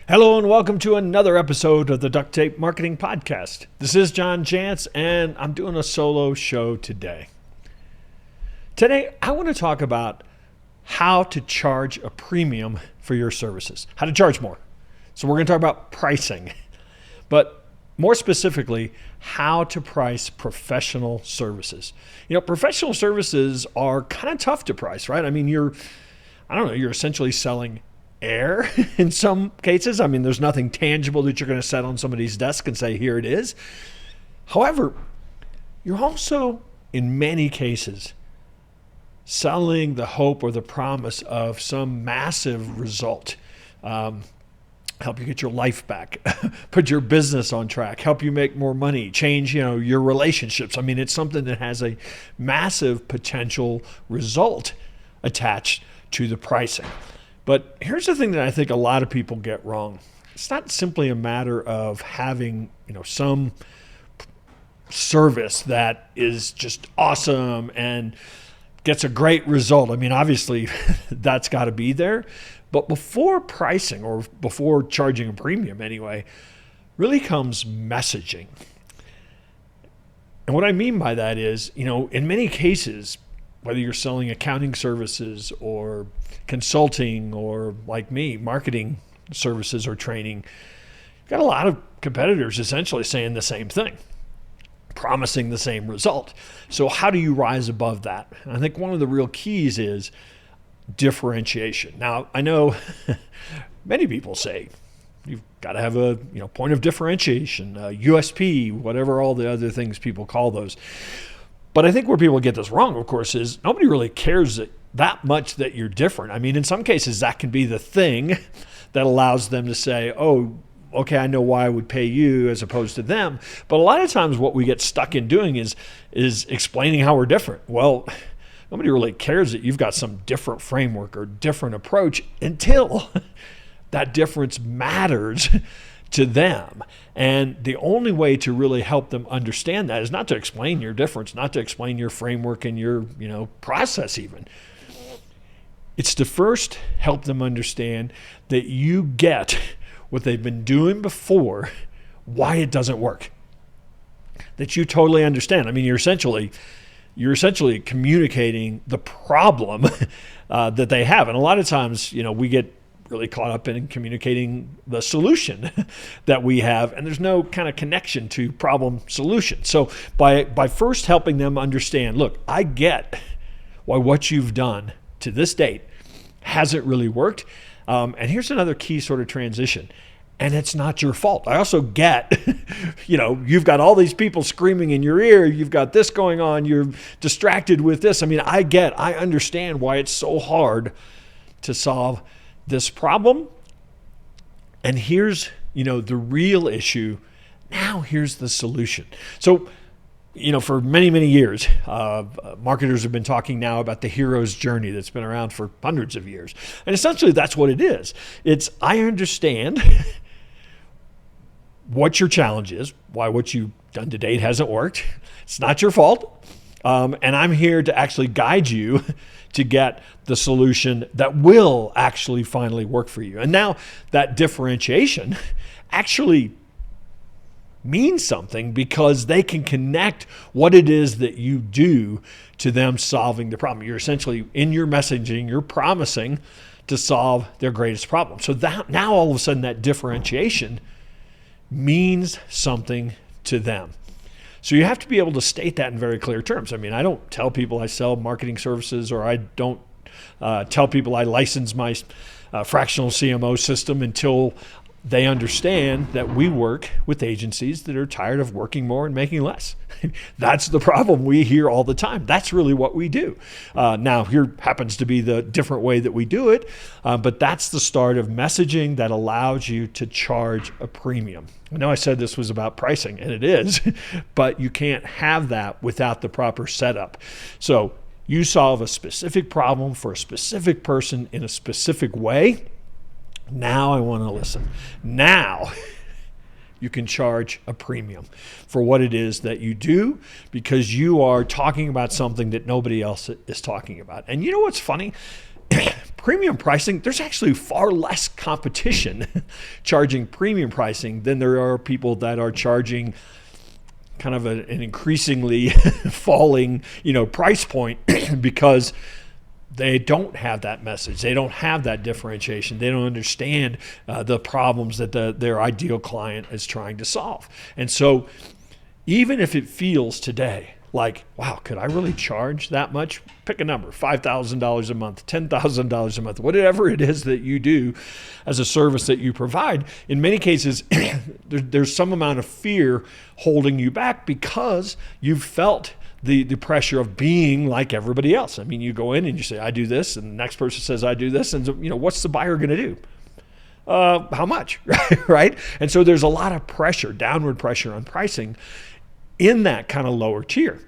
Hello and welcome to another episode of the Duct Tape Marketing Podcast. This is John Jantz and I'm doing a solo show today. Today, I want to talk about how to charge a premium for your services, how to charge more. So we're going to talk about pricing, but more specifically, how to price professional services. Professional services are kind of tough to price, right? I mean, you're essentially selling air in some cases. I mean, there's nothing tangible that you're going to set on somebody's desk and say, here it is. However, you're also, in many cases, selling the hope or the promise of some massive result. Help you get your life back, put your business on track, help you make more money, change, your relationships. I mean, it's something that has a massive potential result attached to the pricing. But here's the thing that I think a lot of people get wrong. It's not simply a matter of having, some service that is just awesome and gets a great result. I mean, obviously that's got to be there. But before pricing, or before charging a premium anyway, really comes messaging. And what I mean by that is, in many cases, whether you're selling accounting services or consulting or, like me, marketing services or training, you've got a lot of competitors essentially saying the same thing, promising the same result. So how do you rise above that? And I think one of the real keys is differentiation. Now, I know many people say you've got to have a point of differentiation, USP, whatever all the other things people call those. But I think where people get this wrong, of course, is nobody really cares that much that you're different. I mean, in some cases, that can be the thing that allows them to say, oh, okay, I know why I would pay you as opposed to them. But a lot of times what we get stuck in doing is explaining how we're different. Well, nobody really cares that you've got some different framework or different approach until that difference matters to them. And the only way to really help them understand that is not to explain your difference, not to explain your framework and your, process even. It's to first help them understand that you get what they've been doing before, why it doesn't work. That you totally understand. I mean, you're essentially communicating the problem that they have. And a lot of times, we get really caught up in communicating the solution that we have, and there's no kind of connection to problem solution. So by first helping them understand, look, I get why what you've done to this date hasn't really worked. And here's another key sort of transition. And it's not your fault. I also get, you've got all these people screaming in your ear. You've got this going on. You're distracted with this. I mean, I understand why it's so hard to solve this problem. And here's, the real issue. Now here's the solution. So, for many, many years, marketers have been talking now about the hero's journey that's been around for hundreds of years. And essentially that's what it is. It's, I understand what your challenge is, why what you've done to date hasn't worked. It's not your fault. And I'm here to actually guide you to get the solution that will actually finally work for you. And now that differentiation actually means something because they can connect what it is that you do to them solving the problem. You're essentially, in your messaging, you're promising to solve their greatest problem. So that now all of a sudden that differentiation means something to them. So you have to be able to state that in very clear terms. I mean, I don't tell people I sell marketing services, or I don't tell people I license my fractional CMO system until they understand that we work with agencies that are tired of working more and making less. That's the problem we hear all the time. That's really what we do. Now, here happens to be the different way that we do it, but that's the start of messaging that allows you to charge a premium. I know I said this was about pricing, and it is, but you can't have that without the proper setup. So you solve a specific problem for a specific person in a specific way. Now I want to listen. Now you can charge a premium for what it is that you do, because you are talking about something that nobody else is talking about. And you know what's funny? premium pricing, there's actually far less competition charging premium pricing than there are people that are charging kind of an increasingly falling, price point because they don't have that message. They don't have that differentiation. They don't understand the problems that their ideal client is trying to solve. And so even if it feels today like, wow, could I really charge that much? Pick a number, $5,000 a month, $10,000 a month, whatever it is that you do as a service that you provide. In many cases, there's some amount of fear holding you back because you've felt the pressure of being like everybody else. I mean, you go in and you say, I do this, and the next person says, I do this. And what's the buyer going to do? How much, right? And so there's a lot of pressure, downward pressure on pricing in that kind of lower tier.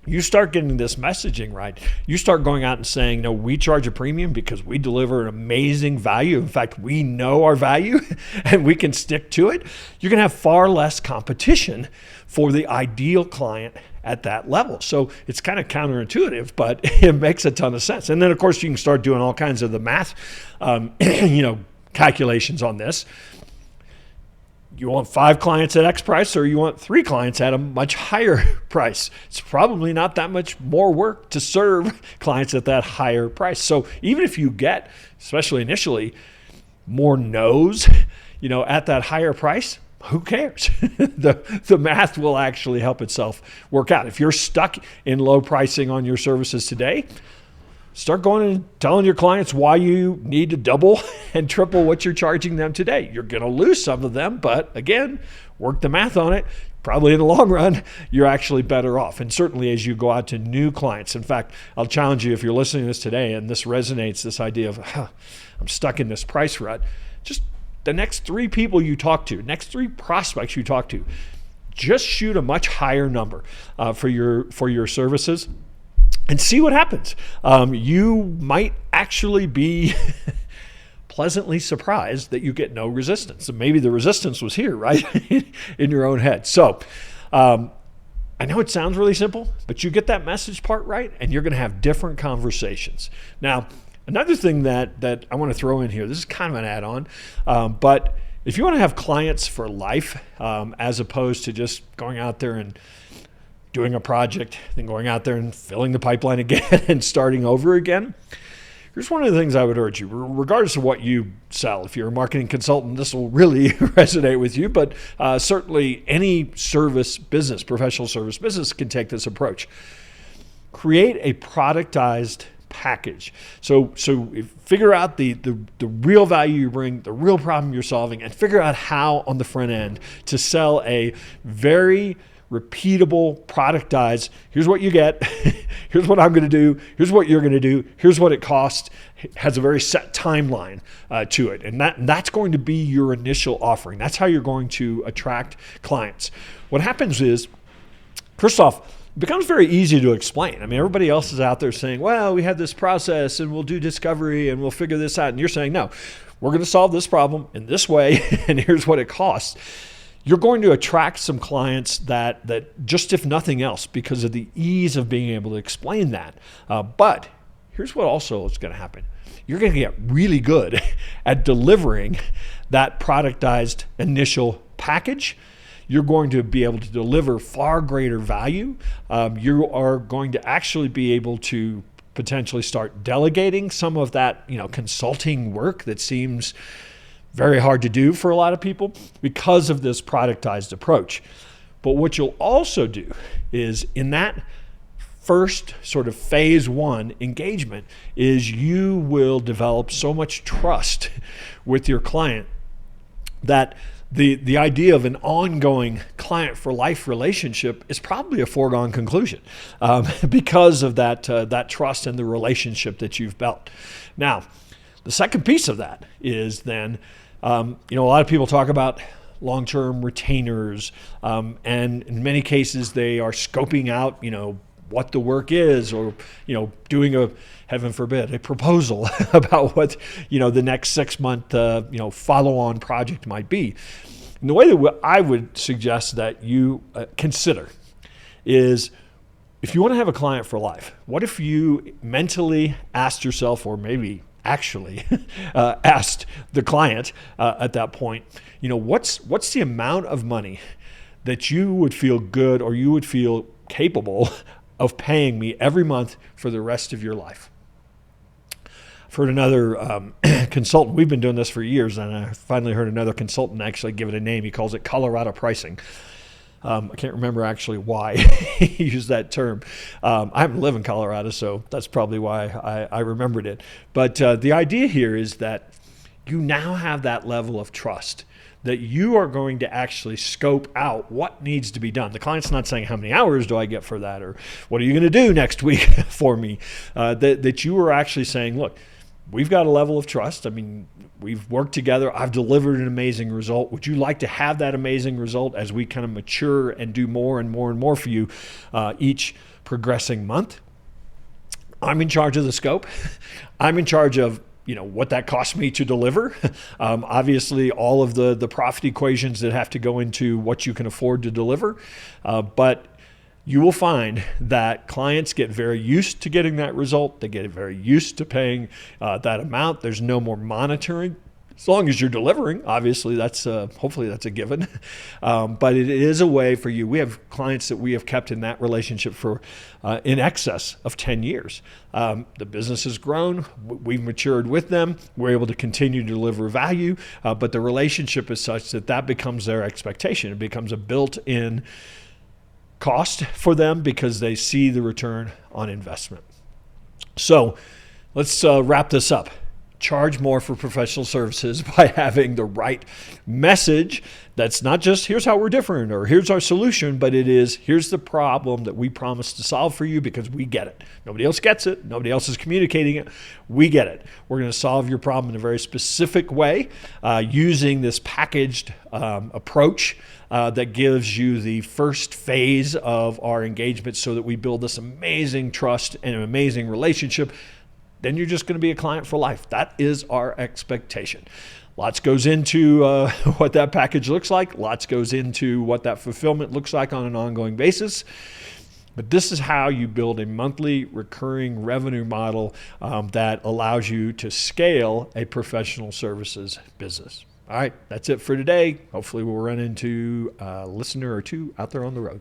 You start getting this messaging right. You start going out and saying, no, we charge a premium because we deliver an amazing value. In fact, we know our value and we can stick to it. You're going to have far less competition for the ideal client at that level. So it's kind of counterintuitive, but it makes a ton of sense. And then, of course, you can start doing all kinds of the math, calculations on this. You want 5 clients at X price, or you want 3 clients at a much higher price? It's probably not that much more work to serve clients at that higher price. So even if you get, especially initially, more no's, at that higher price, who cares? The math will actually help itself work out. If you're stuck in low pricing on your services today, start going and telling your clients why you need to double and triple what you're charging them today. You're going to lose some of them, but again, work the math on it. Probably in the long run, you're actually better off. And certainly as you go out to new clients. In fact, I'll challenge you, if you're listening to this today and this resonates, this idea of, I'm stuck in this price rut, just the next 3 people you talk to, next 3 prospects you talk to, just shoot a much higher number for your services. And see what happens. You might actually be pleasantly surprised that you get no resistance. And maybe the resistance was here, right? in your own head. So I know it sounds really simple, but you get that message part right, and you're going to have different conversations. Now, another thing that I want to throw in here, this is kind of an add-on, but if you want to have clients for life, as opposed to just going out there and doing a project, then going out there and filling the pipeline again and starting over again. Here's one of the things I would urge you, regardless of what you sell. If you're a marketing consultant, this will really resonate with you, but certainly any service business, professional service business can take this approach. Create a productized package. So figure out the real value you bring, the real problem you're solving, and figure out how on the front end to sell a very repeatable, productized, here's what you get, here's what I'm going to do, here's what you're going to do, here's what it costs. It has a very set timeline to it. And that's going to be your initial offering. That's how you're going to attract clients. What happens is, first off, it becomes very easy to explain. I mean, everybody else is out there saying, well, we have this process and we'll do discovery and we'll figure this out. And you're saying, no, we're going to solve this problem in this way and here's what it costs. You're going to attract some clients that just, if nothing else, because of the ease of being able to explain that. But here's what also is going to happen. You're going to get really good at delivering that productized initial package. You're going to be able to deliver far greater value. You are going to actually be able to potentially start delegating some of that, consulting work that seems very hard to do for a lot of people because of this productized approach. But what you'll also do is, in that first sort of phase 1 engagement, is you will develop so much trust with your client that the idea of an ongoing client for life relationship is probably a foregone conclusion because of that trust and the relationship that you've built. Now, the second piece of that is then, a lot of people talk about long-term retainers, and in many cases they are scoping out, what the work is, or, doing a, heaven forbid, a proposal about what, the next 6-month, follow-on project might be. And the way that I would suggest that you consider is, if you want to have a client for life, what if you mentally asked yourself, or maybe actually asked the client at that point, what's the amount of money that you would feel good or you would feel capable of paying me every month for the rest of your life? I've heard another consultant, we've been doing this for years, and I finally heard another consultant actually give it a name. He calls it Colorado pricing. I can't remember actually why he used that term. I happen to live in Colorado, so that's probably why I remembered it. But the idea here is that you now have that level of trust that you are going to actually scope out what needs to be done. The client's not saying, how many hours do I get for that? Or what are you going to do next week for me? That you are actually saying, look, we've got a level of trust. I mean, we've worked together. I've delivered an amazing result. Would you like to have that amazing result as we kind of mature and do more and more and more for you each progressing month? I'm in charge of the scope. I'm in charge of what that costs me to deliver. Obviously, all of the profit equations that have to go into what you can afford to deliver. But you will find that clients get very used to getting that result. They get very used to paying that amount. There's no more monitoring. As long as you're delivering, obviously, that's hopefully that's a given. But it is a way for you. We have clients that we have kept in that relationship for in excess of 10 years. The business has grown. We've matured with them. We're able to continue to deliver value. But the relationship is such that becomes their expectation. It becomes a built-in cost for them because they see the return on investment. So let's wrap this up. Charge more for professional services by having the right message that's not just here's how we're different or here's our solution, but it is here's the problem that we promise to solve for you because we get it. Nobody else gets it. Nobody else is communicating it. We get it. We're going to solve your problem in a very specific way using this packaged approach that gives you the first phase of our engagement so that we build this amazing trust and an amazing relationship. Then you're just going to be a client for life. That is our expectation. Lots goes into what that package looks like. Lots goes into what that fulfillment looks like on an ongoing basis. But this is how you build a monthly recurring revenue model that allows you to scale a professional services business. All right, that's it for today. Hopefully we'll run into a listener or two out there on the road.